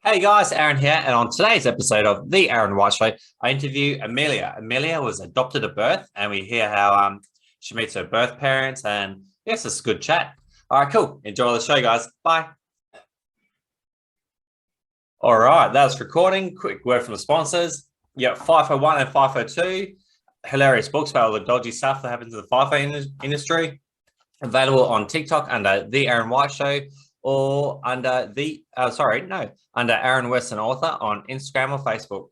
Hey guys, Aaron here, and on today's episode of the Aaron White Show, I interview Amelia. Amelia was adopted at birth, and we hear how she meets her birth parents, and yes, it's a good chat. All right, cool. Enjoy the show, guys. Bye. All right, that's recording. Quick word from the sponsors. Yeah, FIFO1 and FIFO2. Hilarious books about all the dodgy stuff that happens in the FIFO industry. Available on TikTok under The Aaron White Show or under under Aaron Weston Author on Instagram or Facebook.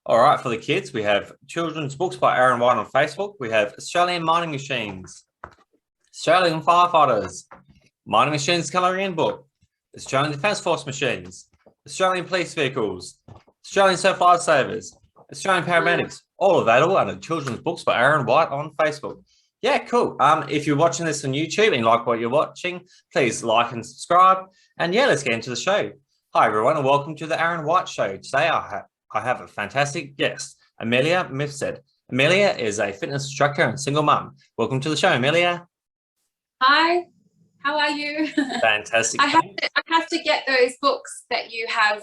All right, for the kids, we have children's books by Aaron White on Facebook. We have Australian Mining Machines, Australian Firefighters, Mining Machines Colouring In Book, Australian Defence Force Machines, Australian Police Vehicles, Australian Surf Lifesavers, Australian Paramedics, all available under children's books by Aaron White on Facebook. Yeah, cool. If you're watching this on YouTube and you like what you're watching, please like and subscribe. And yeah, let's get into the show. Hi, everyone, and welcome to the Aaron White Show. Today, I have a fantastic guest, Amelia Mifsud. Amelia is a fitness instructor and single mum. Welcome to the show, Amelia. Hi, how are you? Fantastic. I have to get those books that you have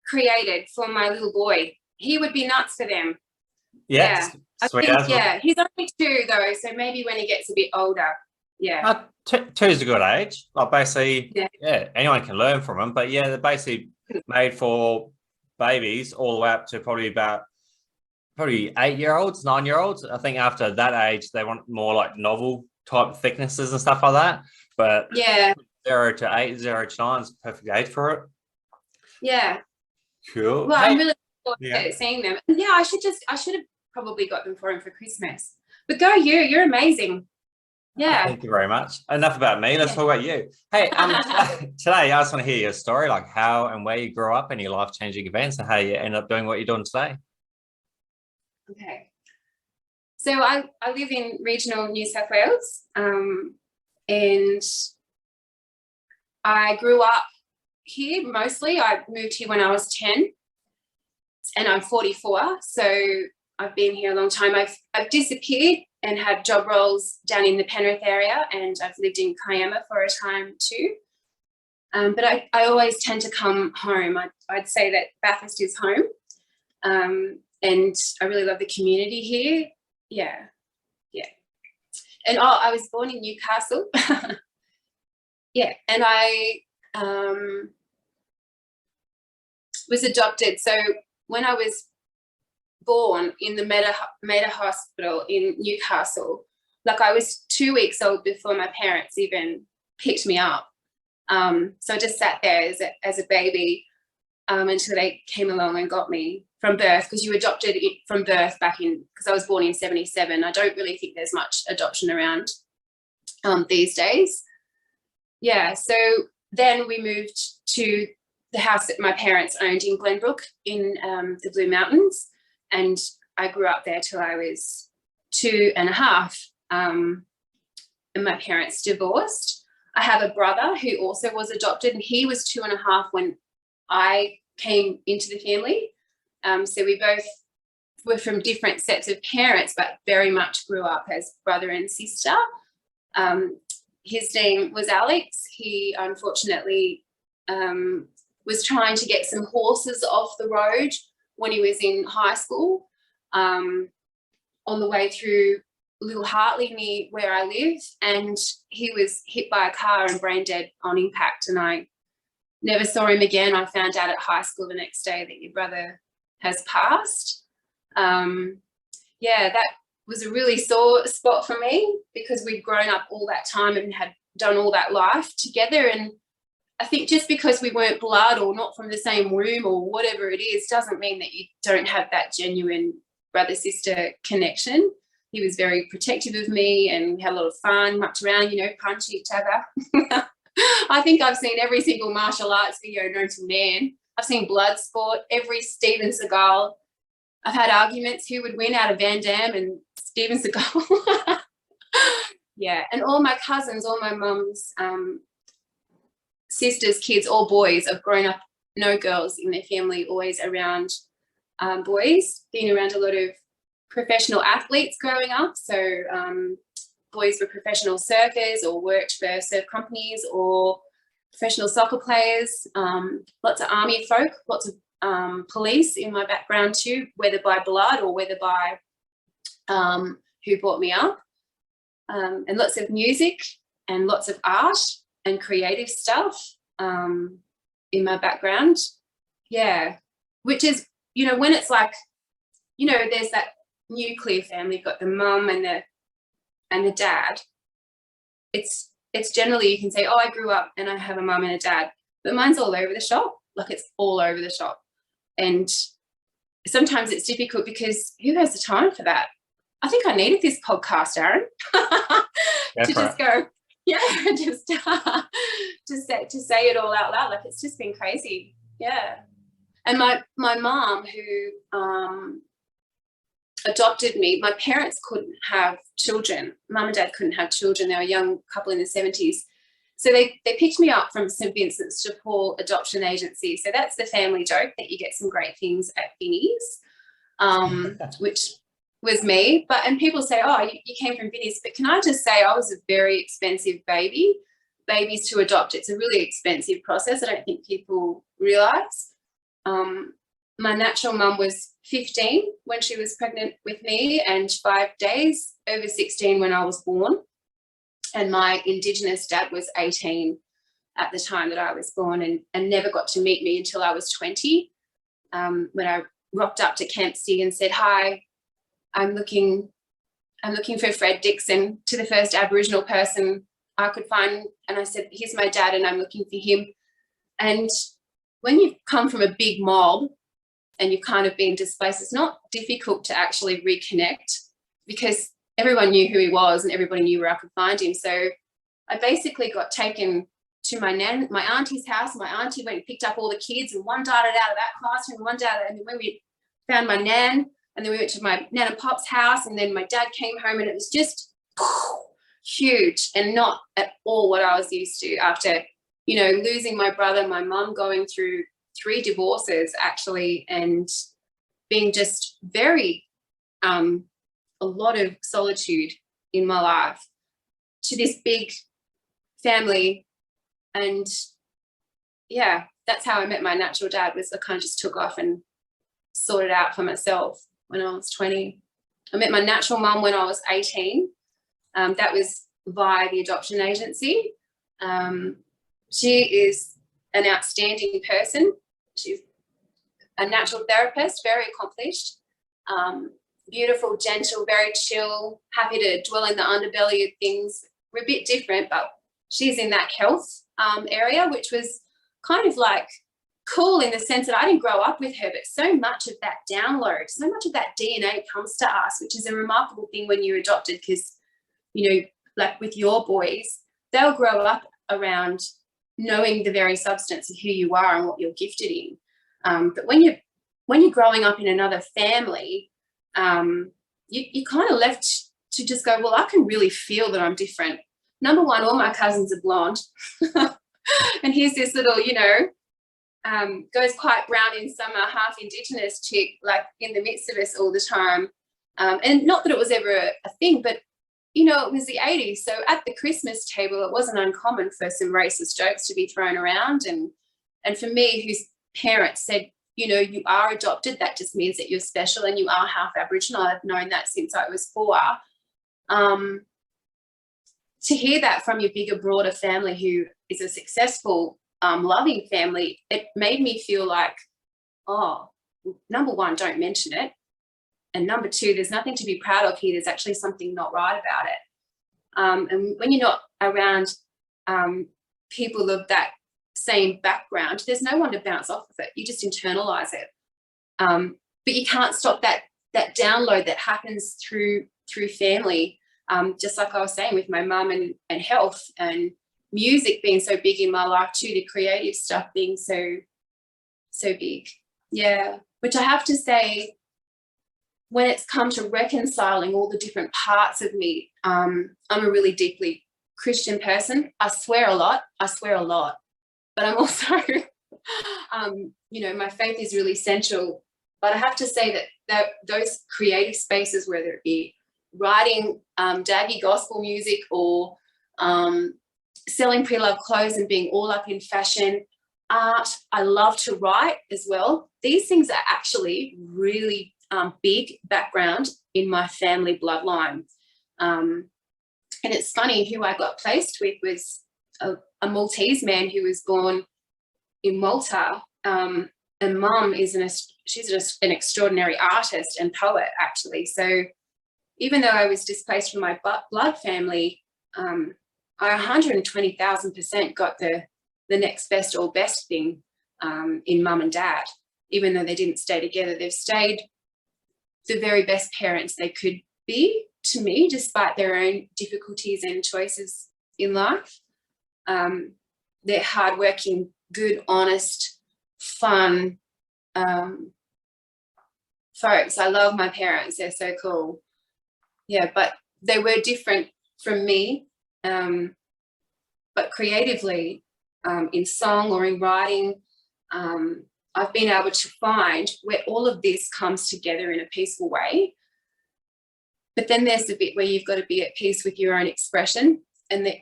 created for my little boy. He would be nuts for them. Yeah. He's only 2 though, so maybe when he gets a bit older. Yeah. 2 is a good age. Like basically, yeah, anyone can learn from them. But yeah, they're basically made for babies all the way up to probably 8-year-olds, 9-year-olds. I think after that age, they want more like novel type thicknesses and stuff like that. But yeah, 0 to 8, 0 to 9 is perfect age for it. Yeah. Cool. Well, I'm really looking forward to seeing them. Yeah, I should have probably got them for him for Christmas. But go you, you're amazing. Yeah. Thank you very much. Enough about me. Let's talk about you. Hey, today I just want to hear your story, like how and where you grew up and your life-changing events and how you end up doing what you're doing today. Okay. So I live in regional New South Wales, and I grew up here mostly. I moved here when I was 10 and I'm 44, so I've been here a long time. I've disappeared and had job roles down in the Penrith area, and I've lived in Kiama for a time too. But I always tend to come home. I'd say that Bathurst is home, and I really love the community here. Yeah. And I was born in Newcastle. Yeah, and I was adopted. So when I was born in the Meta Hospital in Newcastle, like I was 2 weeks old before my parents even picked me up. So I just sat there as a baby until they came along and got me from birth, because you adopted it from birth because I was born in 77. I don't really think there's much adoption around these days. Yeah, so then we moved to the house that my parents owned in Glenbrook in the Blue Mountains, and I grew up there till I was 2.5, and my parents divorced. I have a brother who also was adopted, and he was 2.5 when I came into the family. So we both were from different sets of parents, but very much grew up as brother and sister. His name was Alex. He unfortunately was trying to get some horses off the road when he was in high school, on the way through Little Hartley near where I live, and he was hit by a car and brain dead on impact, and I never saw him again. I found out at high school the next day that your brother has passed. Yeah, that was a really sore spot for me, because we'd grown up all that time and had done all that life together, and I think just because we weren't blood or not from the same womb or whatever it is doesn't mean that you don't have that genuine brother-sister connection. He was very protective of me, and we had a lot of fun, mucked around, punch each other. I think I've seen every single martial arts video known to man. I've seen blood sport, every Steven Seagal. I've had arguments who would win out of Van Damme and Steven Seagal. Yeah, and all my cousins, all my mum's sisters, kids, all boys. I've grown up, no girls in their family, always around boys, been around a lot of professional athletes growing up. So boys were professional surfers or worked for surf companies or professional soccer players, lots of army folk, lots of police in my background too, whether by blood or whether by who brought me up, and lots of music and lots of art and creative stuff in my background. Yeah, which is, you know, when it's like, you know, there's that nuclear family, you've got the mum and the dad. It's generally, you can say, oh, I grew up and I have a mum and a dad, but mine's all over the shop. Like, it's all over the shop. And sometimes it's difficult because who has the time for that? I think I needed this podcast, Aaron, to just go, yeah, just to say it all out loud. Like, it's just been crazy. Yeah. And my mom, who adopted me, my parents couldn't have children. Mum and dad couldn't have children. They were a young couple in the 70s. So they picked me up from St. Vincent's de Paul Adoption Agency. So that's the family joke, that you get some great things at Vinnie's, which was me. And people say, oh, you came from Vinnie's. But can I just say, I was a very expensive baby. Babies to adopt, it's a really expensive process. I don't think people realise. My natural mum was 15 when she was pregnant with me, and 5 days over 16 when I was born. And my Indigenous dad was 18 at the time that I was born, and never got to meet me until I was 20, when I rocked up to Kempsey and said, hi, I'm looking for Fred Dixon, to the first Aboriginal person I could find. And I said, here's my dad and I'm looking for him. And when you've come from a big mob and you've kind of been displaced, it's not difficult to actually reconnect, because everyone knew who he was and everybody knew where I could find him. So I basically got taken to my auntie's house. My auntie went and picked up all the kids, and one darted out of that classroom, one darted, and then when we found my nan, and then we went to my nan and pop's house, and then my dad came home, and it was just huge and not at all what I was used to after, you know, losing my brother, my mum going through 3 divorces actually, and being just very, a lot of solitude in my life, to this big family. And yeah, that's how I met my natural dad, was I kind of just took off and sorted out for myself when I was 20. I met my natural mum when I was 18. That was via the adoption agency. She is an outstanding person. She's a natural therapist, very accomplished, beautiful, gentle, very chill, happy to dwell in the underbelly of things. We're a bit different, but she's in that health area, which was kind of like cool in the sense that I didn't grow up with her, but so much of that download, so much of that DNA comes to us, which is a remarkable thing when you're adopted, because, you know, like with your boys, they'll grow up around knowing the very substance of who you are and what you're gifted in. But when you're growing up in another family, you kind of left to just go, well, I can really feel that I'm different. Number one, all my cousins are blonde. And here's this little, you know, goes quite brown in summer, half Indigenous chick, like in the midst of us all the time. And not that it was ever a thing, but, you know, it was the 80s. So at the Christmas table, it wasn't uncommon for some racist jokes to be thrown around. And for me, whose parents said, you know, you are adopted, that just means that you're special and you are half Aboriginal. I've known that since I was 4. To hear that from your bigger, broader family, who is a successful, loving family, it made me feel like, oh, number one, don't mention it. And number two, there's nothing to be proud of here. There's actually something not right about it. And when you're not around people of that same background, there's no one to bounce off of it. You just internalize it. But you can't stop that download that happens through family. Just like I was saying with my mum and health and music being so big in my life too, the creative stuff being so big. Yeah, which I have to say, when it's come to reconciling all the different parts of me, I'm a really deeply Christian person. I swear a lot, but I'm also, you know, my faith is really essential. But I have to say that those creative spaces, whether it be writing daggy gospel music or selling pre-loved clothes and being all up in fashion, art. I love to write as well. These things are actually really big background in my family bloodline. And it's funny, who I got placed with was a Maltese man who was born in Malta, and mum is she's an extraordinary artist and poet, actually. So even though I was displaced from my blood family, I 120,000% got the next best or best thing in mum and dad. Even though they didn't stay together, they've stayed the very best parents they could be to me, despite their own difficulties and choices in life. They're hardworking, good, honest, fun folks. I love my parents. They're so cool. Yeah, but they were different from me, but creatively, in song or in writing, I've been able to find where all of this comes together in a peaceful way. But then there's the bit where you've got to be at peace with your own expression, and that,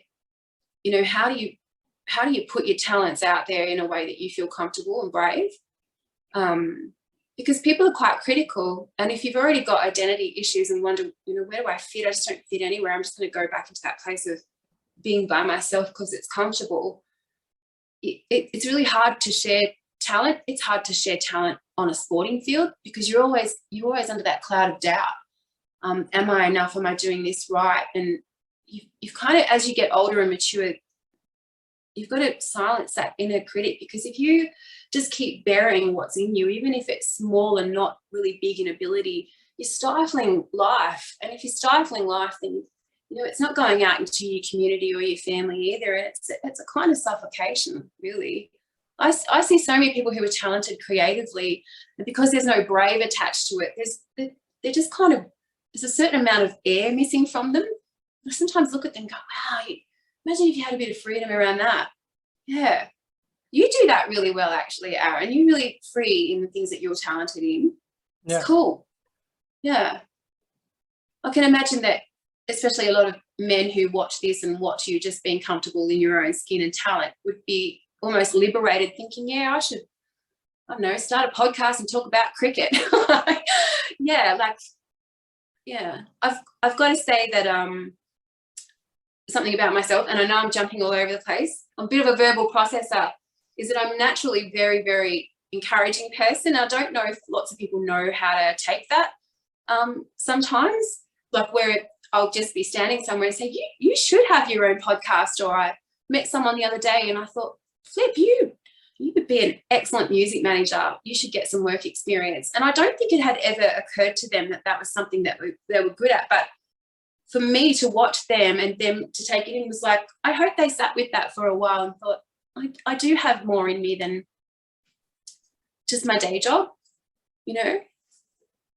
you know, how do you put your talents out there in a way that you feel comfortable and brave? Because people are quite critical, and if you've already got identity issues and wonder, you know, where do I fit? I just don't fit anywhere. I'm just going to go back into that place of being by myself because it's comfortable. It's really hard to share talent. It's hard to share talent on a sporting field because you're always under that cloud of doubt. Am I enough? Am I doing this right? And you've kind of, as you get older and mature, you've got to silence that inner critic, because if you just keep burying what's in you, even if it's small and not really big in ability, you're stifling life. And if you're stifling life, then, you know, it's not going out into your community or your family either. It's a kind of suffocation, really. I see so many people who are talented creatively, and because there's no brave attached to it, they're just kind of, there's a certain amount of air missing from them. I sometimes look at them and go, wow, imagine if you had a bit of freedom around that. Yeah. You do that really well, actually, Aaron. You're really free in the things that you're talented in. It's cool. Yeah. I can imagine that, especially a lot of men who watch this and watch you just being comfortable in your own skin and talent would be almost liberated, thinking, yeah, I should, I don't know, start a podcast and talk about cricket. Yeah, I've got to say that something about myself, and I know I'm jumping all over the place. I'm a bit of a verbal processor, is that I'm naturally very, very encouraging person. I don't know if lots of people know how to take that sometimes, like where I'll just be standing somewhere and say, you should have your own podcast. Or I met someone the other day and I thought, Flip, you could be an excellent music manager. You should get some work experience. And I don't think it had ever occurred to them that that was something that they were good at. But for me to watch them and them to take it in was like, I hope they sat with that for a while and thought, I do have more in me than just my day job, you know.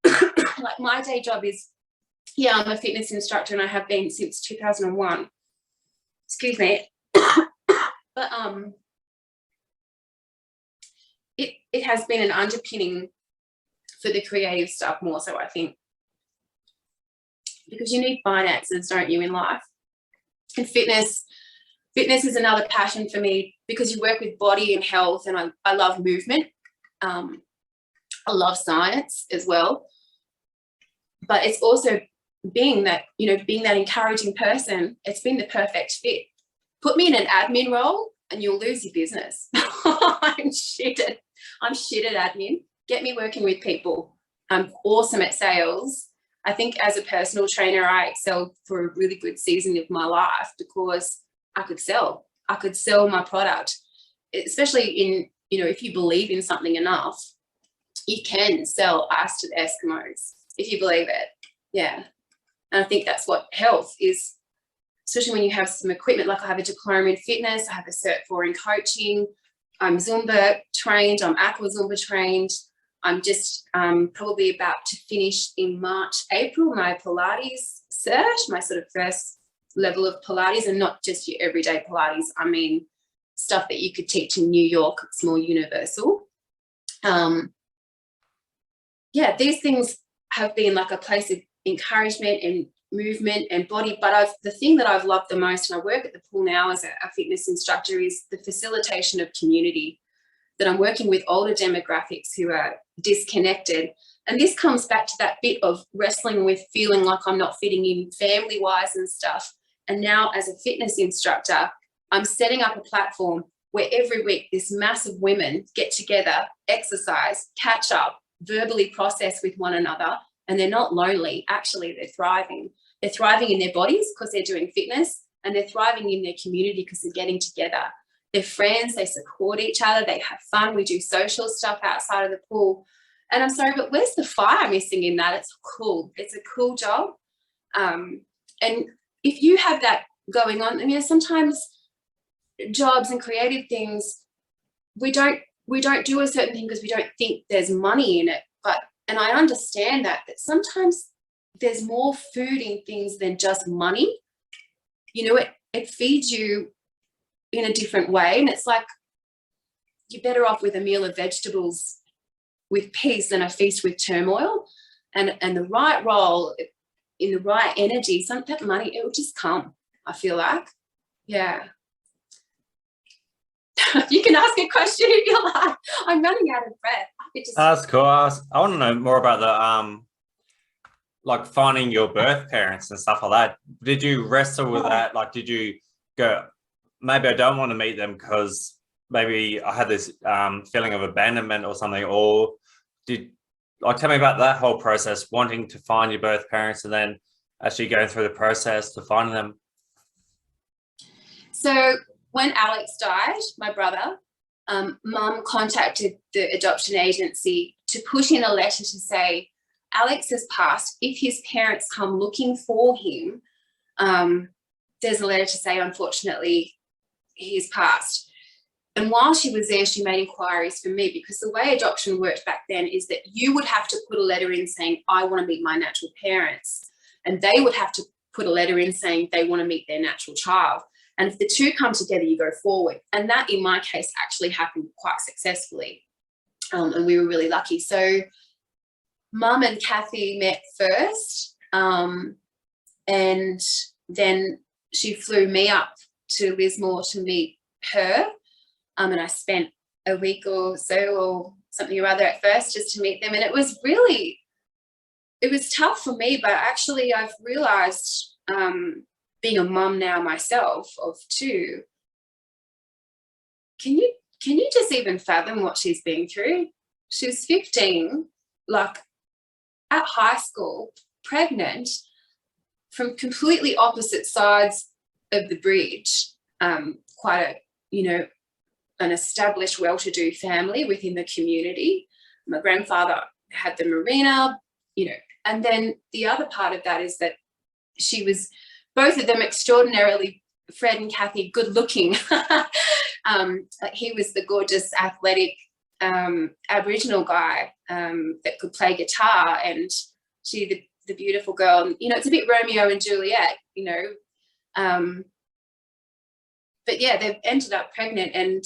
Like my day job is, yeah, I'm a fitness instructor and I have been since 2001. Excuse me. But it has been an underpinning for the creative stuff more so, I think, because you need finances, don't you, in life? And fitness is another passion for me, because you work with body and health, and I love movement. I love science as well. But it's also being that encouraging person. It's been the perfect fit. Put me in an admin role and you'll lose your business. I'm shit at admin. Get me working with people. I'm awesome at sales. I think as a personal trainer, I excelled for a really good season of my life because I could sell my product, especially in, if you believe in something enough, you can sell ice to the Eskimos if you believe it. Yeah. And I think that's what health is, especially when you have some equipment. Like I have a diploma in fitness, I have a Cert 4 in coaching, I'm Zumba trained, I'm Aqua Zumba trained. I'm just probably about to finish in March, April, my Pilates cert, my sort of first level of Pilates, and not just your everyday Pilates. I mean, stuff that you could teach in New York. It's more universal. Yeah, these things have been like a place of encouragement and movement and body. But the thing that I've loved the most, and I work at the pool now as a fitness instructor, is the facilitation of community, that I'm working with older demographics who are disconnected. And this comes back to that bit of wrestling with feeling like I'm not fitting in family-wise and stuff. And now as a fitness instructor, I'm setting up a platform where every week this mass of women get together, exercise, catch up, verbally process with one another, and they're not lonely. Actually, they're thriving. They're thriving in their bodies because they're doing fitness, and they're thriving in their community because they're getting together. They're friends, they support each other, they have fun. We do social stuff outside of the pool. And I'm sorry, but where's the fire missing in that? It's cool. It's a cool job. And if you have that going on, sometimes jobs and creative things, we don't do a certain thing because we don't think there's money in it. And I understand that sometimes there's more food in things than just money. It feeds you in a different way. And it's like, you're better off with a meal of vegetables with peace than a feast with turmoil. And the right role in the right energy, that money, it will just come, I feel like. Yeah. You can ask a question if you like. I'm running out of breath. That's cool. I want to know more about the like finding your birth parents and stuff like that. Did you wrestle with that? Like, did you go, maybe I don't want to meet them because maybe I had this feeling of abandonment or something? Or tell me about that whole process, wanting to find your birth parents and then actually going through the process to find them. So when Alex died, my brother, Mum contacted the adoption agency to put in a letter to say, Alex has passed. If his parents come looking for him, there's a letter to say, unfortunately, he's passed. And while she was there, she made inquiries for me, because the way adoption worked back then is that you would have to put a letter in saying, I want to meet my natural parents. And they would have to put a letter in saying they want to meet their natural child. And if the two come together, you go forward. And that, in my case, actually happened quite successfully. And we were really lucky. So Mum and Kathy met first. And then she flew me up to Lismore to meet her. And I spent a week or so or something or other at first just to meet them. And it was tough for me, but actually I've realised, being a mum now myself of two, can you just even fathom what she's been through? She was 15, like at high school, pregnant, from completely opposite sides of the bridge, quite an established, well-to-do family within the community. My grandfather had the marina, and then the other part of that is that she was, both of them extraordinarily, Fred and Kathy, good looking. He was the gorgeous, athletic Aboriginal guy that could play guitar, and she, the beautiful girl. It's a bit Romeo and Juliet, but yeah, they've ended up pregnant, and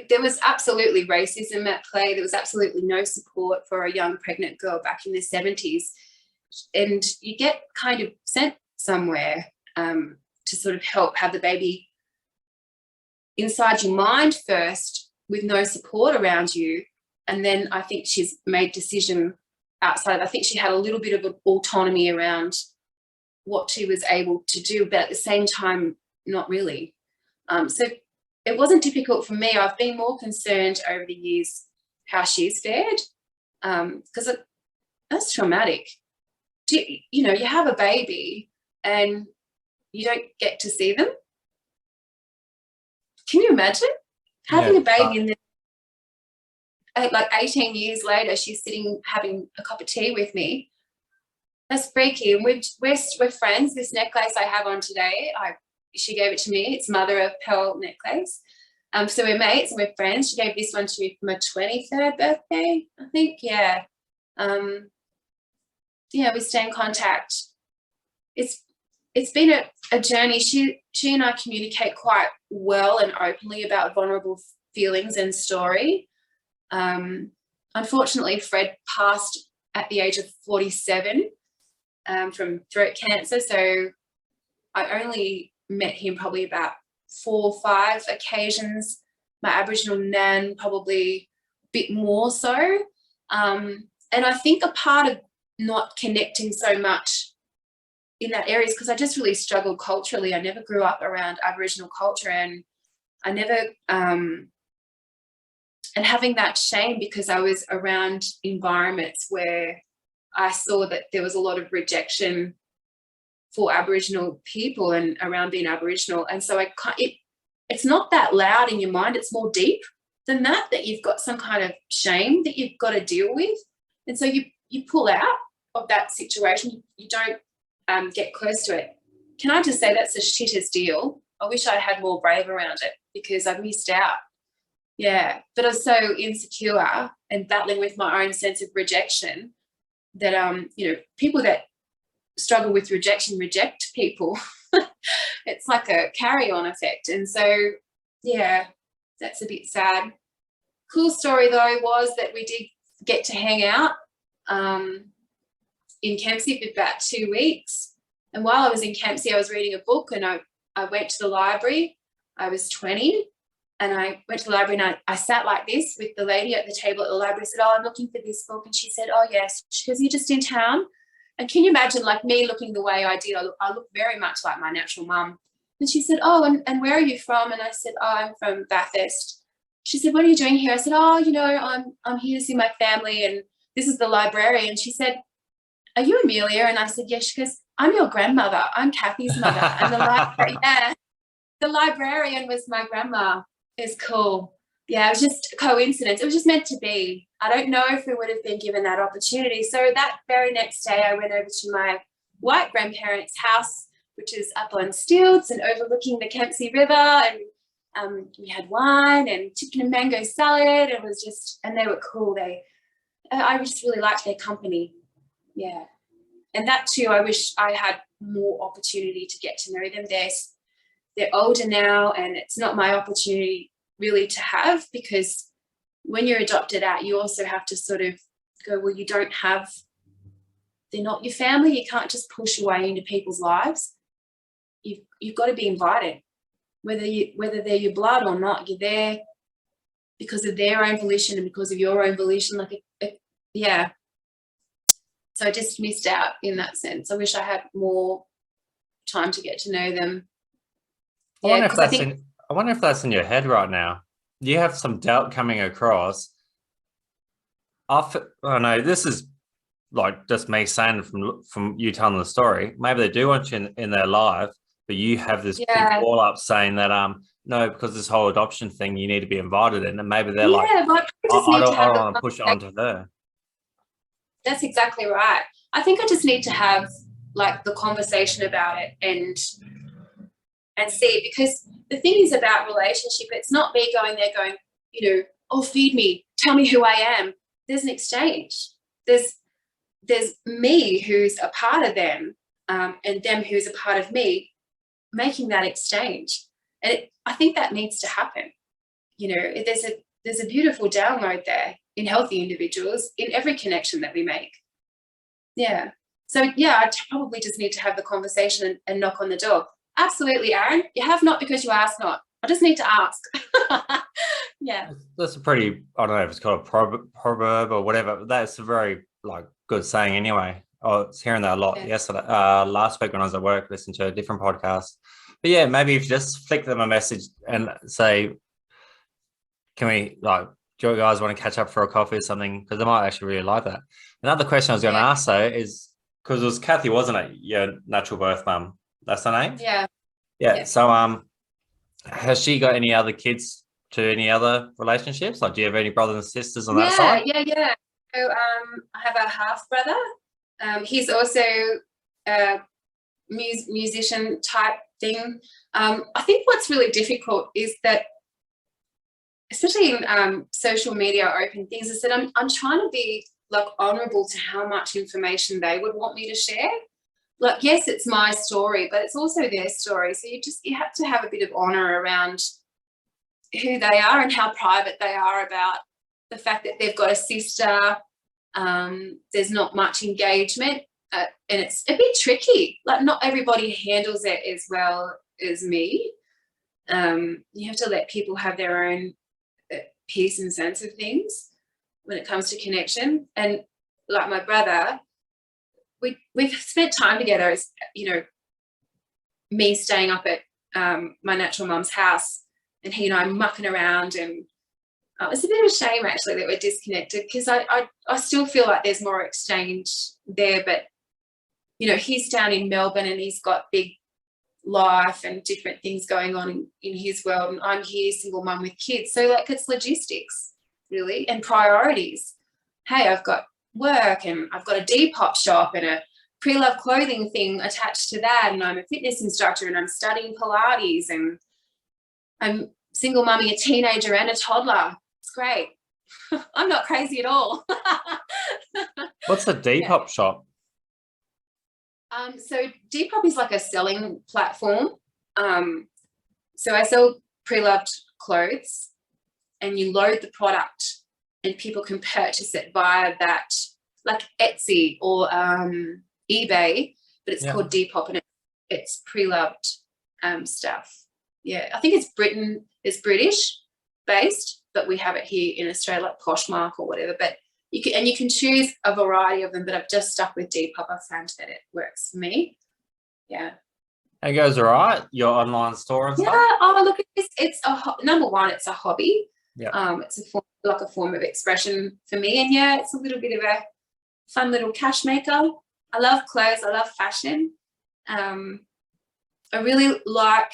there was absolutely racism at play. There was absolutely no support for a young pregnant girl back in the 70s. And you get kind of sent somewhere to sort of help have the baby inside your mind first, with no support around you. And then I think she's made decision outside. I think she had a little bit of autonomy around what she was able to do, but at the same time, not really. So it wasn't difficult for me. I've been more concerned over the years how she's fared, because that's traumatic. You have a baby and you don't get to see them. Can you imagine having a baby and then, like 18 years later, she's sitting having a cup of tea with me? That's freaky. And we're friends. This necklace I have on today, she gave it to me. It's mother of pearl necklace. So we're mates and we're friends. She gave this one to me for my 23rd birthday, I think. Yeah. We stay in contact. It's been a journey. She and I communicate quite well and openly about vulnerable feelings and story. Unfortunately, Fred passed at the age of 47. from throat cancer. So I only met him probably about 4 or 5 occasions. My Aboriginal nan probably a bit more so. And I think a part of not connecting so much in that area is because I just really struggled culturally. I never grew up around Aboriginal culture, and I never and having that shame because I was around environments where I saw that there was a lot of rejection for Aboriginal people and around being Aboriginal. And so it's not that loud in your mind. It's more deep than that you've got some kind of shame that you've got to deal with. And so you pull out of that situation. You don't get close to it. Can I just say that's the shittest deal? I wish I had more brave around it because I've missed out. Yeah, but I was so insecure and battling with my own sense of rejection that, people that struggle with rejection reject people. It's like a carry-on effect. And so, yeah, that's a bit sad. Cool story, though, was that we did get to hang out in Kempsey for about 2 weeks. And while I was in Kempsey, I was reading a book, and I went to the library. I was 20. And I went to the library, and I sat like this with the lady at the table at the library. I said, "Oh, I'm looking for this book." And she said, "Oh, yes." She goes, "You're just in town?" And can you imagine, like, me looking the way I did? I look very much like my natural mum. And she said, "Oh, and where are you from?" And I said, "Oh, I'm from Bathurst." She said, "What are you doing here?" I said, "Oh, I'm here to see my family, and this is the librarian." And she said, "Are you Amelia?" And I said, "Yes." She goes, "I'm your grandmother. I'm Kathy's mother." And the librarian was my grandma. It's cool. Yeah, it was just a coincidence. It was just meant to be. I don't know if we would have been given that opportunity. So that very next day, I went over to my white grandparents' house, which is up on stilts and overlooking the Kempsey River. And we had wine and chicken and mango salad. It was just, and they were cool. I just really liked their company. Yeah. And that too, I wish I had more opportunity to get to know them. They're older now, and it's not my opportunity really to have, because when you're adopted out, you also have to sort of go, well, they're not your family. You can't just push your way into people's lives. You've got to be invited, whether they're your blood or not. You're there because of their own volition and because of your own volition. Yeah. So I just missed out in that sense. I wish I had more time to get to know them. I wonder if that's in your head right now. You have some doubt coming across. I know this is like just me saying from you telling the story. Maybe they do want you in their life, but you have this big wall up saying that no, because this whole adoption thing, you need to be invited in, and maybe they're like, I don't want to push it onto her. That's exactly right. I think I just need to have like the conversation about it and see, because the thing is about relationship, it's not me going there going, "Oh, feed me, tell me who I am." There's an exchange. There's me who's a part of them, and them who's a part of me, making that exchange. And I think that needs to happen. There's a beautiful download there in healthy individuals in every connection that we make. Yeah. So yeah, I probably just need to have the conversation and knock on the door. Absolutely, Aaron. You have not because you ask not. I just need to ask. Yeah. That's a pretty, I don't know if it's called a proverb or whatever. That's a very good saying anyway. I was hearing that a lot yesterday, last week when I was at work, listening to a different podcast. But yeah, maybe if you just flick them a message and say, "Can we, do you guys want to catch up for a coffee or something?" Because they might actually really like that. Another question I was going to ask though is, because it was Kathy, wasn't it? Your natural birth mum. That's her name? Yeah. So has she got any other kids to any other relationships? Like, do you have any brothers and sisters on that side? Yeah. So I have a half brother. He's also a musician type thing. I think what's really difficult is that, especially in social media open things, is that I'm trying to be honorable to how much information they would want me to share. Yes, it's my story, but it's also their story. So you have to have a bit of honor around who they are and how private they are about the fact that they've got a sister. There's not much engagement. and it's a bit tricky. Like, not everybody handles it as well as me. You have to let people have their own peace and sense of things when it comes to connection. And like my brother, we've spent time together, as you know, me staying up at my natural mum's house, and he and I mucking around, and it's a bit of a shame actually that we're disconnected, because I still feel like there's more exchange there. But you know, he's down in Melbourne and he's got big life and different things going on in his world, and I'm here, single mum with kids. So like, it's logistics really, and priorities. Hey, I've got work, and I've got a Depop shop and a pre-love clothing thing attached to that, and I'm a fitness instructor, and I'm studying Pilates, and I'm single mumming a teenager and a toddler. It's great. I'm not crazy at all. What's a Depop shop? So Depop is like a selling platform. So I sell pre-loved clothes, and you load the product and people can purchase it via that, like Etsy or eBay, but it's called Depop, and it's pre-loved stuff. Yeah, I think it's British based, but we have it here in Australia, like Poshmark or whatever. But you can choose a variety of them, but I've just stuck with Depop. I've found that it works for me. Yeah. It goes all right, your online store and stuff? Yeah. Oh, look at this. It's number one, it's a hobby. Yeah. It's a form of expression for me. And yeah, it's a little bit of a fun little cash maker. I love clothes. I love fashion. I really like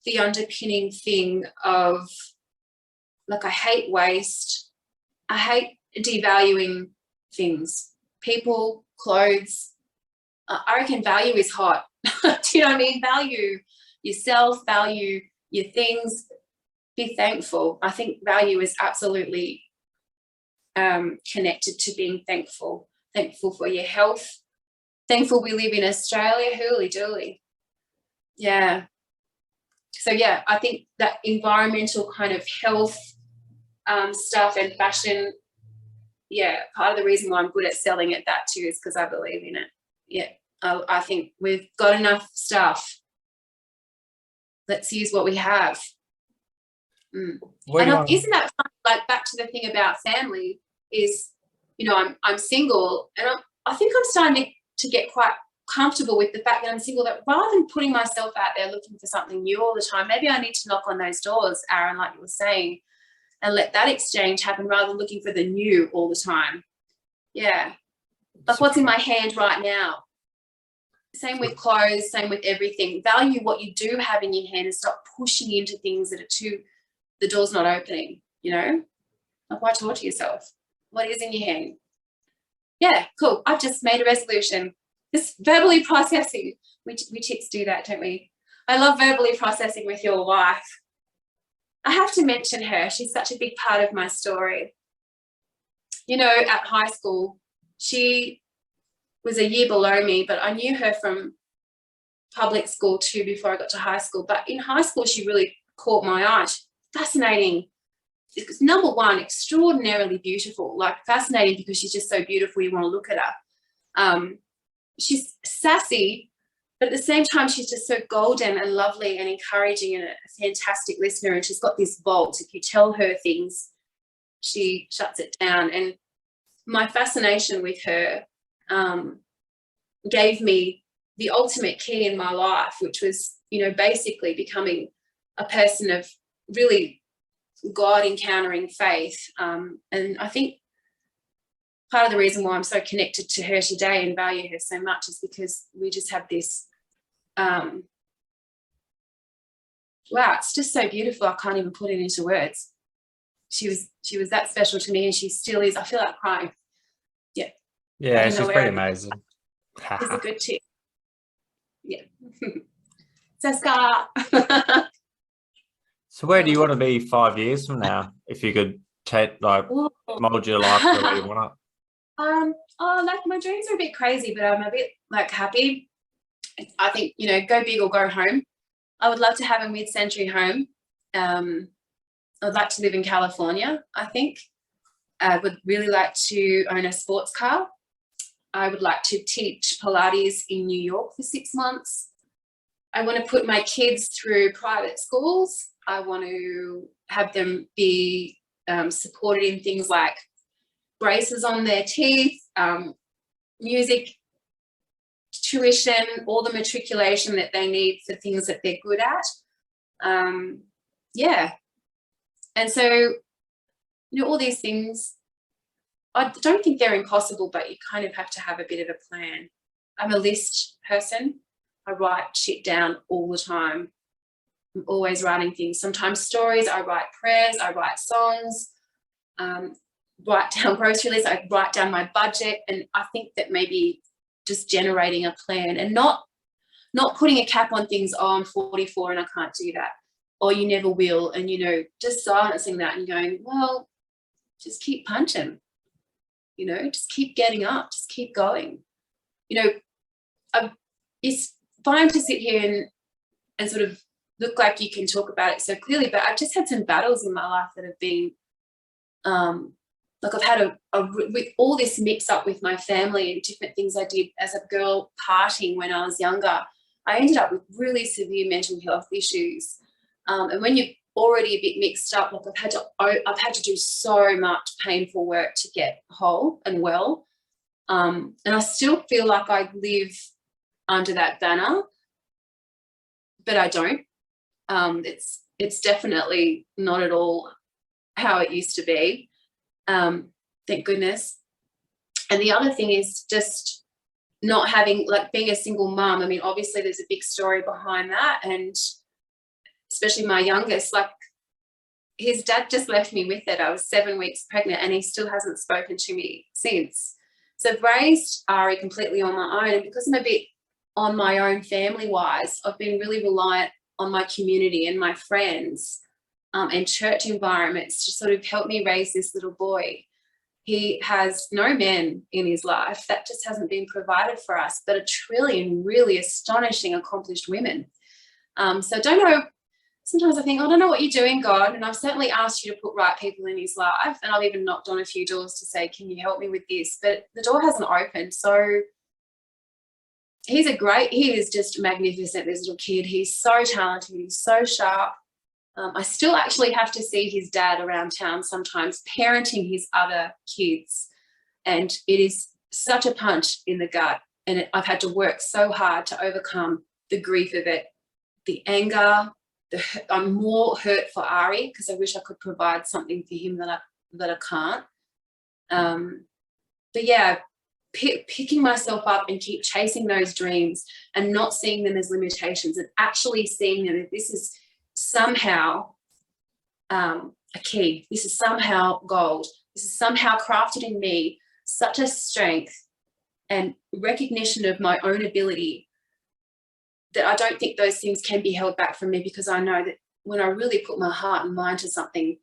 the underpinning thing of, like, I hate waste. I hate devaluing things, people, clothes. I reckon value is hot. Do you know what I mean? Value yourself, value your things, be thankful. I think value is absolutely connected to being thankful. Thankful for your health. Thankful we live in Australia. Hooly dooly. Yeah. So yeah, I think that environmental kind of health stuff and fashion, yeah, part of the reason why I'm good at selling it that too is because I believe in it. Yeah, I think we've got enough stuff. Let's use what we have. And isn't that fun? Like, back to the thing about family is, you know, I'm single, and I think I'm starting to get quite comfortable with the fact that I'm single, that rather than putting myself out there looking for something new all the time, maybe I need to knock on those doors, Aaron, like you were saying, and let that exchange happen rather than looking for the new all the time. Yeah. Like, what's in my hand right now? Same with clothes, same with everything. Value what you do have in your hand and stop pushing into things that are the door's not opening, you know? Like, why torture yourself? What is in your hand? Yeah, cool. I've just made a resolution. Just verbally processing. We chicks do that, don't we? I love verbally processing with your wife. I have to mention her. She's such a big part of my story. You know, at high school, she was a year below me, but I knew her from public school too before I got to high school. But in high school, she really caught my eye. She's fascinating. It's, number one, extraordinarily beautiful, like fascinating because she's just so beautiful, you want to look at her. She's sassy, but at the same time, she's just so golden and lovely and encouraging and a fantastic listener. And she's got this vault. If you tell her things, she shuts it down. And my fascination with her gave me the ultimate key in my life, which was, you know, basically becoming a person of really God encountering faith. And I think part of the reason why I'm so connected to her today and value her so much is because we just have this, wow, it's just so beautiful. I can't even put it into words. She was that special to me, and she still is. I feel like crying. Yeah. Yeah, she's pretty amazing. It's a good tip. Yeah. Saska. So where do you want to be 5 years from now? If you could mold your life the way you want it. Like, my dreams are a bit crazy, but I'm a bit like happy. I think, you know, go big or go home. I would love to have a mid-century home. I'd like to live in California, I think. I would really like to own a sports car. I would like to teach Pilates in New York for 6 months. I want to put my kids through private schools. I want to have them be supported in things like braces on their teeth, music tuition, all the matriculation that they need for things that they're good at. Yeah. And so, you know, all these things, I don't think they're impossible, but you kind of have to have a bit of a plan. I'm a list person. I write shit down all the time. I'm always writing things, sometimes stories. I write prayers, I write songs, write down grocery lists, I write down my budget. And I think that maybe just generating a plan and not putting a cap on things. Oh, I'm 44 and I can't do that, or you never will. And, you know, just silencing that and going, well, just keep punching, you know, just keep getting up, just keep going. You know, it's fine to sit here and sort of look like you can talk about it so clearly, but I've just had some battles in my life that have been, like I've had with all this mix up with my family and different things I did as a girl partying when I was younger. I ended up with really severe mental health issues. And when you're already a bit mixed up, like I've had to do so much painful work to get whole and well. And I still feel like I live under that banner, but I don't. It's definitely not at all how it used to be. Thank goodness. And the other thing is just not having, like, being a single mum. I mean, obviously there's a big story behind that, and especially my youngest, like, his dad just left me with it. I was 7 weeks pregnant and he still hasn't spoken to me since. So I've raised Ari completely on my own, and because I'm a bit on my own family-wise, I've been really reliant on my community and my friends and church environments to sort of help me raise this little boy. He has no men in his life. That just hasn't been provided for us, but a trillion really astonishing, accomplished women. So I don't know. Sometimes I think, I don't know what you're doing, God. And I've certainly asked you to put right people in his life. And I've even knocked on a few doors to say, can you help me with this? But the door hasn't opened. So he is just magnificent, this little kid. He's so talented. He's so sharp. I still actually have to see his dad around town sometimes parenting his other kids. And it is such a punch in the gut. And I've had to work so hard to overcome the grief of it, the anger. I'm more hurt for Ari because I wish I could provide something for him that I can't. But yeah, picking myself up and keep chasing those dreams and not seeing them as limitations and actually seeing them that this is somehow a key. This is somehow gold. This is somehow crafted in me, such a strength and recognition of my own ability that I don't think those things can be held back from me, because I know that when I really put my heart and mind to something,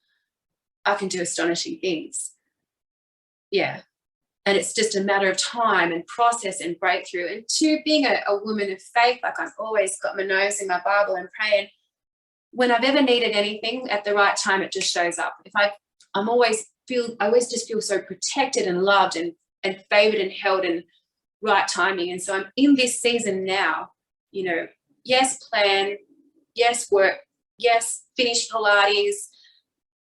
I can do astonishing things. Yeah. And it's just a matter of time and process and breakthrough. And to being a woman of faith, like I've always got my nose in my Bible and praying. When I've ever needed anything at the right time, it just shows up. I always just feel so protected and loved and favored and held and right timing. And so I'm in this season now, you know, yes, plan, yes, work, yes, finish Pilates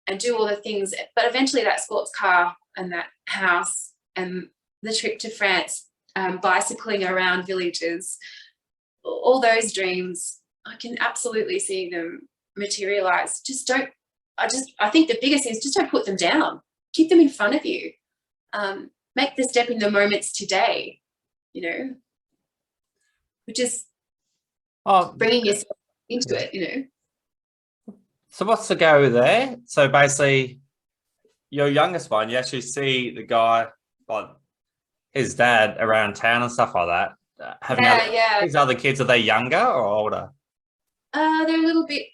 and do all the things. But eventually that sports car and that house and the trip to France, bicycling around villages, all those dreams, I can absolutely see them materialize. I think the biggest thing is just don't put them down. Keep them in front of you. Make the step in the moments today, you know, which is bringing yourself into it, you know. So what's the go there? So basically, your youngest one, you actually see the guy, like his dad, around town and stuff like that. These other kids, are they younger or older? They're a little bit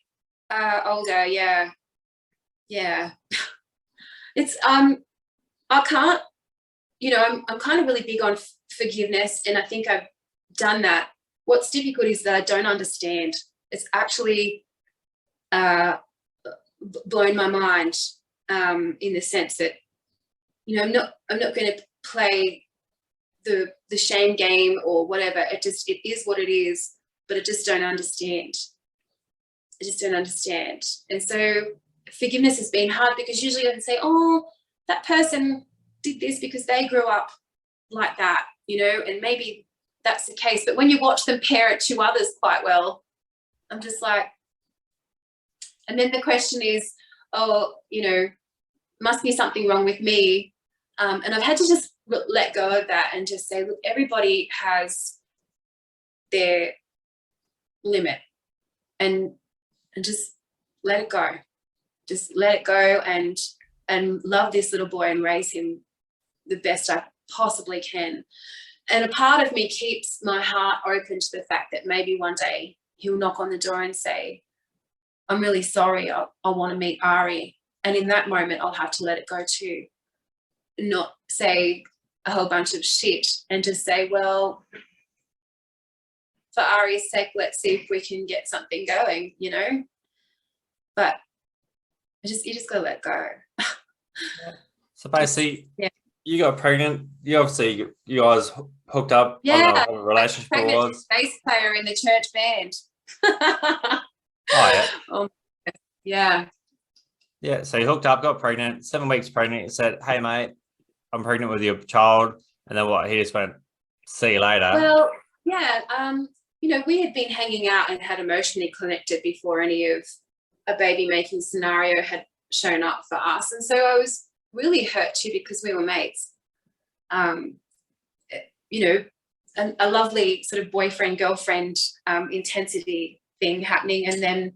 older, yeah. It's I can't, you know, I'm kind of really big on forgiveness, and I think I've done that. What's difficult is that I don't understand. It's actually blown my mind in the sense that, you know, I'm not going to play the shame game or whatever. It is what it is, but I just don't understand. I just don't understand. And so forgiveness has been hard because usually I can say, oh, that person did this because they grew up like that, you know, and maybe that's the case. But when you watch them parent two others quite well, I'm just like, and then the question is, oh, you know, must be something wrong with me. And I've had to just let go of that and just say, look, everybody has their limit, and just let it go. Just let it go and love this little boy and raise him the best I possibly can. And a part of me keeps my heart open to the fact that maybe one day he'll knock on the door and say, I'm really sorry, I want to meet Ari. And in that moment, I'll have to let it go too. Not say a whole bunch of shit and just say, well, for Ari's sake, let's see if we can get something going, you know? But you just gotta let go. So basically, yeah. You got pregnant. You obviously, you guys hooked up. Yeah, I don't know what a relationship was. Bass player in the church band. Oh yeah. Oh, yeah. Yeah. So you hooked up, got pregnant. 7 weeks pregnant. You said, "Hey mate, I'm pregnant with your child," and then what? He just went, "See you later." Well, yeah. You know, we had been hanging out and had emotionally connected before any of a baby making scenario had shown up for us, and so I was really hurt too because we were mates. You know, a lovely sort of boyfriend girlfriend intensity thing happening, and then,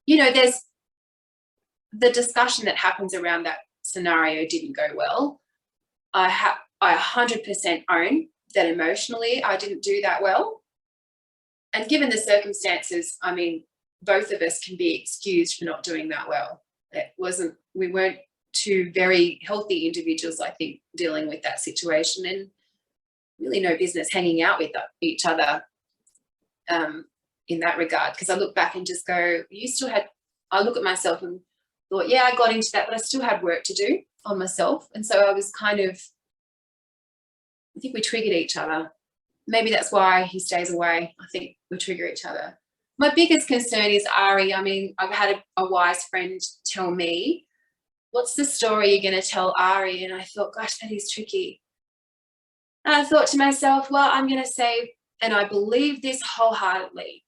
you know, there's the discussion that happens around that scenario didn't go well. I 100% own that emotionally I didn't do that well, and given the circumstances, I mean, both of us can be excused for not doing that well. We weren't two very healthy individuals, I think, dealing with that situation, and really no business hanging out with each other in that regard. Because I look back and just go, I look at myself and thought, yeah, I got into that, but I still had work to do on myself. And so I was kind of, I think we triggered each other. Maybe that's why he stays away. I think we trigger each other. My biggest concern is Ari. I mean, I've had a wise friend tell me, what's the story you're going to tell Ari? And I thought, gosh, that is tricky. And I thought to myself, well, I'm going to say, and I believe this wholeheartedly,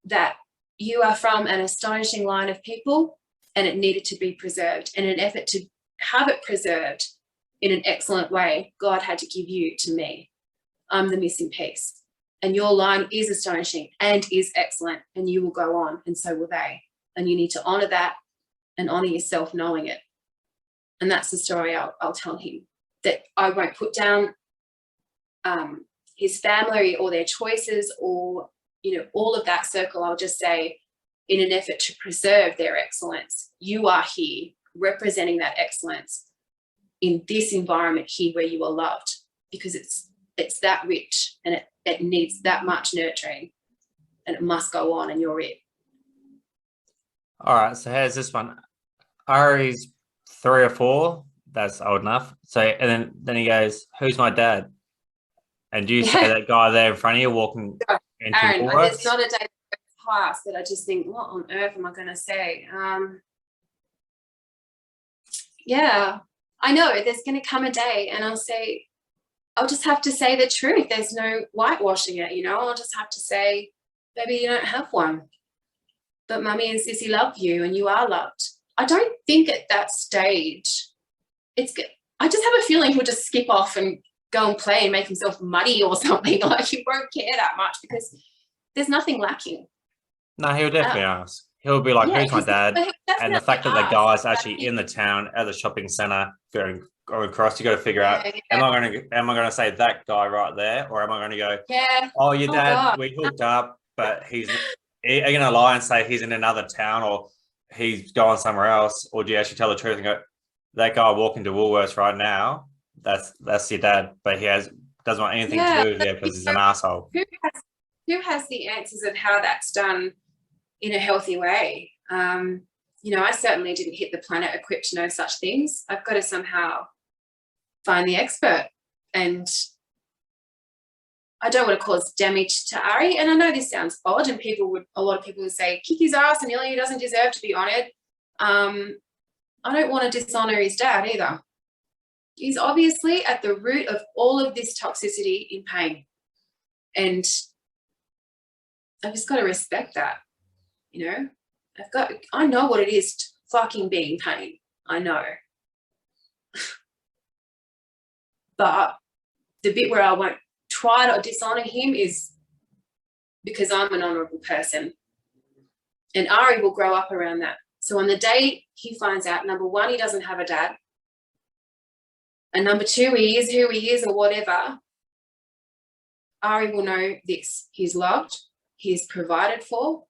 that you are from an astonishing line of people and it needed to be preserved. In an effort to have it preserved in an excellent way, God had to give you to me. I'm the missing piece. And your line is astonishing and is excellent, and you will go on, and so will they. And you need to honour that and honour yourself knowing it. And that's the story I'll tell him, that I won't put down his family or their choices or, you know, all of that circle. I'll just say, in an effort to preserve their excellence, you are here representing that excellence in this environment here where you are loved, because it's that rich and it needs that much nurturing, and it must go on, and you're it. All right. So here's this one. Ari's 3 or 4. That's old enough. So, and then he goes, "Who's my dad?" And do you say that guy there in front of you walking into Aaron, Woolworths? there's not a day that pass that I just think, what on earth am I going to say? Yeah, I know there's going to come a day and I'll just have to say the truth. There's no whitewashing it, you know. I'll just have to say, baby, you don't have one. But Mummy and Sissy love you and you are loved. I don't think at that stage it's good. I just have a feeling he'll just skip off and go and play and make himself muddy or something. Like, he won't care that much because there's nothing lacking. No, he'll definitely ask. He'll be like, "Who's my dad?" And the fact that the guy's actually in the town at the shopping centre going across, you got to figure out, am I going to say that guy right there, or am I going to go, "Oh, your dad, God, we hooked up, but are you going to lie and say he's in another town or he's going somewhere else?" Or do you actually tell the truth and go, "That guy walking to Woolworths right now, that's your dad, but he doesn't want anything to do with it because he's an asshole." Who has the answers of how that's done in a healthy way? You know, I certainly didn't hit the planet equipped to know such things. I've got to somehow find the expert And I don't want to cause damage to Ari. And I know this sounds odd, and a lot of people would say, kick his ass, Amelia, he doesn't deserve to be honoured. I don't want to dishonour his dad either. He's obviously at the root of all of this toxicity in pain. And I've just got to respect that, you know. I know what it is to fucking be in pain. I know. But the bit where I won't try to dishonour him is because I'm an honourable person. And Ari will grow up around that. So on the day he finds out, number one, he doesn't have a dad. And number two, he is who he is or whatever, Ari will know this. He's loved. He's provided for.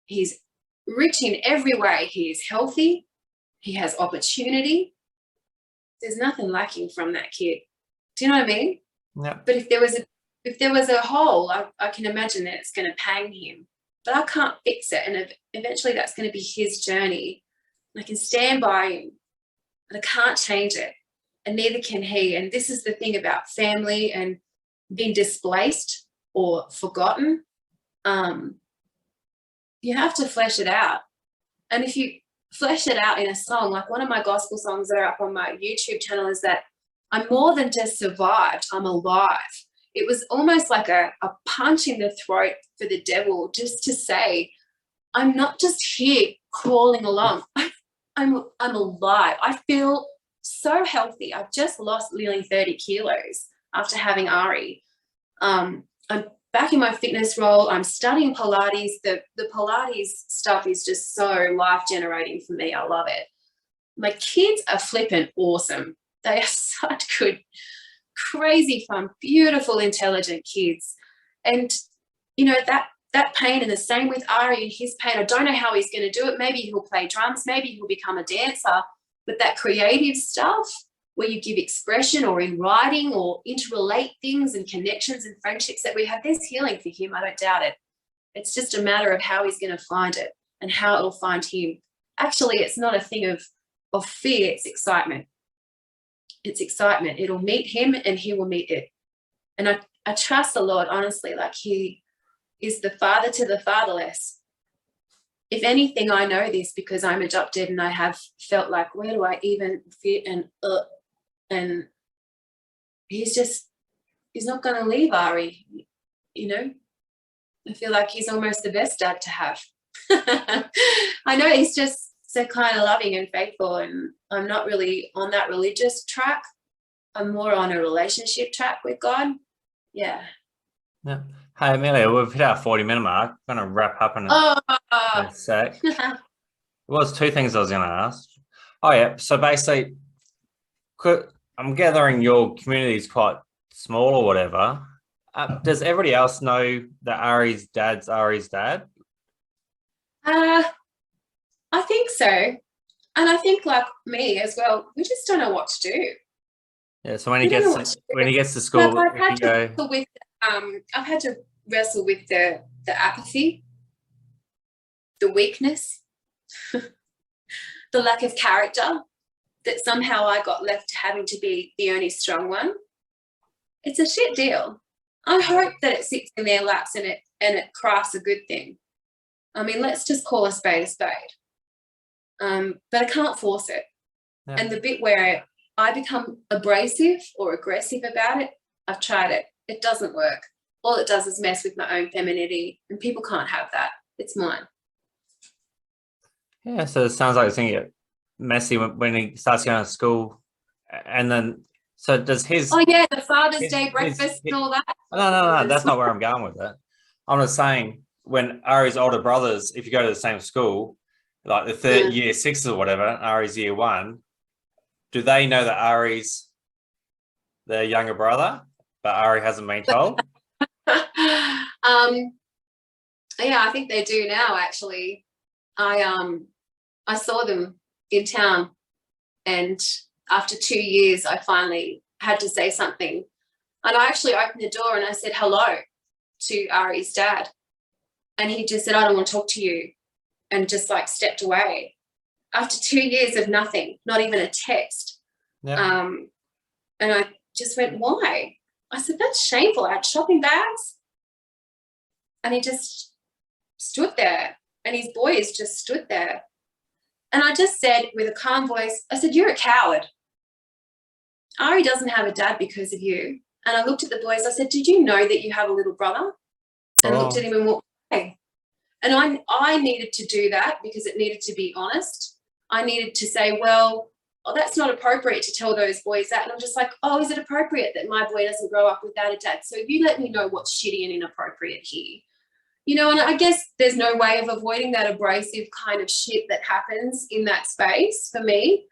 He's rich in every way. He is healthy. He has opportunity. There's nothing lacking from that kid. Do you know what I mean? Yeah. But if there was a hole, I can imagine that it's going to pang him. But I can't fix it. And eventually that's going to be his journey. I can stand by him, but I can't change it. And neither can he. And this is the thing about family and being displaced or forgotten. You have to flesh it out. And if you flesh it out in a song, like one of my gospel songs that are up on my YouTube channel is that I'm more than just survived, I'm alive. It was almost like a punch in the throat for the devil just to say, I'm not just here crawling along. I'm alive. I feel so healthy. I've just lost nearly 30 kilos after having Ari. I'm back in my fitness role. I'm studying Pilates. The Pilates stuff is just so life-generating for me. I love it. My kids are flipping awesome. They are such good, crazy fun, beautiful, intelligent kids. And, you know, that pain, and the same with Ari and his pain, I don't know how he's going to do it. Maybe he'll play drums. Maybe he'll become a dancer. But that creative stuff where you give expression or in writing or interrelate things and connections and friendships that we have, there's healing for him. I don't doubt it. It's just a matter of how he's going to find it and how it'll find him. Actually, it's not a thing of fear. It's excitement. It's excitement. It'll meet him and he will meet it. And I trust the Lord, honestly, like he is the father to the fatherless. If anything, I know this because I'm adopted and I have felt like, where do I even fit? And he's not going to leave Ari, you know. I feel like he's almost the best dad to have. I know he's just so kind of loving and faithful, and I'm not really on that religious track. I'm more on a relationship track with God. Yeah. Yeah. Hey, Amelia, we've hit our 40-minute mark. I'm going to wrap up in a sec. There was two things I was going to ask. Oh, yeah. So basically, I'm gathering your community is quite small or whatever. Does everybody else know that Ari's dad's Ari's dad? I think so. And I think, like me as well, we just don't know what to do. Yeah, so when he gets to school, like I've had to wrestle with the apathy, the weakness, the lack of character, that somehow I got left having to be the only strong one. It's a shit deal. I hope that it sits in their laps and it crafts a good thing. I mean, let's just call a spade a spade. But I can't force it. Yeah. And the bit where I become abrasive or aggressive about it, I've tried it. It doesn't work. All it does is mess with my own femininity, and people can't have that. It's mine. Yeah, so it sounds like it's going to get messy when he starts going to school. And then, so does his... Oh, yeah, the Father's Day breakfast and all that. No, that's not where I'm going with it. I'm just saying, when Ari's older brothers, if you go to the same school, like the third year sixes or whatever, Ari's year one, do they know that Ari's their younger brother, but Ari hasn't been told? Yeah, I think they do now, actually. I saw them in town, and after 2 years, I finally had to say something. And I actually opened the door and I said hello to Ari's dad. And he just said, I don't want to talk to you, and just like stepped away. After 2 years of nothing, not even a text. Yeah. And just went, why? I said, that's shameful. I had shopping bags. And he just stood there, and his boys just stood there. And I just said with a calm voice, I said, you're a coward. Ari doesn't have a dad because of you. And I looked at the boys. I said, did you know that you have a little brother? And looked at him and walked away. And I needed to do that because it needed to be honest. I needed to say, well, that's not appropriate to tell those boys that. And I'm just like, oh, is it appropriate that my boy doesn't grow up without a dad? So you let me know what's shitty and inappropriate here. You know, and I guess there's no way of avoiding that abrasive kind of shit that happens in that space for me.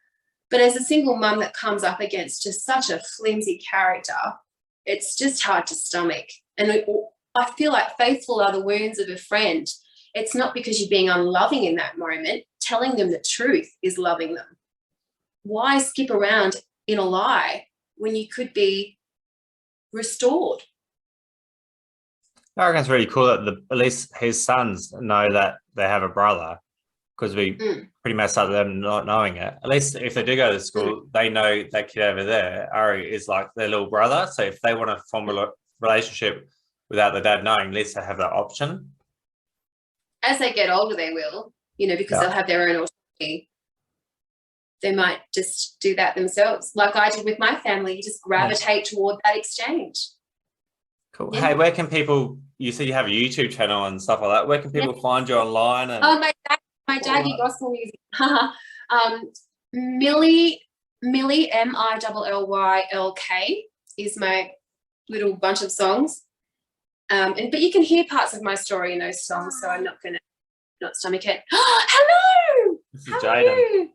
But as a single mum that comes up against just such a flimsy character, it's just hard to stomach. And I feel like faithful are the wounds of a friend. It's not because you're being unloving in that moment. Telling them the truth is loving them. Why skip around in a lie when you could be restored? I reckon it's really cool that at least his sons know that they have a brother, because we pretty messed up them not knowing it. At least if they do go to school, they know that kid over there, Ari, is like their little brother. So if they want to form a relationship without the dad knowing, at least they have that option. As they get older, they will, you know, because they'll have their own autonomy. They might just do that themselves. Like I did with my family, you just gravitate toward that exchange. Cool. Yeah. Hey, where can people, you see you have a YouTube channel and stuff like that. Where can people find you online? And my daggy gospel music. Millie, MILLYLK is my little bunch of songs. But you can hear parts of my story in those songs, so I'm not going to not stomach it. Hello! This is Jaden.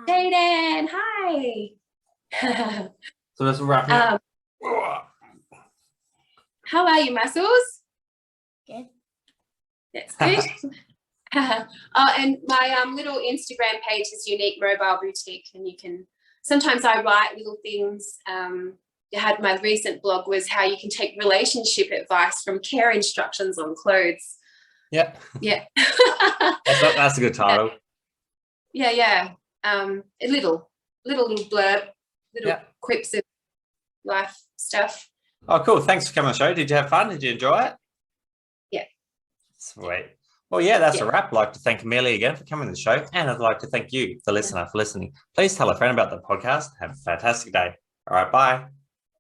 Jaden, hi. So let's wrap up. How are you, Muscles? Good. That's good. And my little Instagram page is Unique Mobile Boutique, and you can, sometimes I write little things. My recent blog was how you can take relationship advice from care instructions on clothes. Yeah. Yeah. That's a good title. Yeah. A little blurb, little quips of life stuff. Oh, cool. Thanks for coming on the show. Did you have fun? Did you enjoy it? Yeah. Sweet. Well, yeah, that's a wrap. I'd like to thank Amelia again for coming to the show. And I'd like to thank you, the listener, for listening. Please tell a friend about the podcast. Have a fantastic day. All right, bye.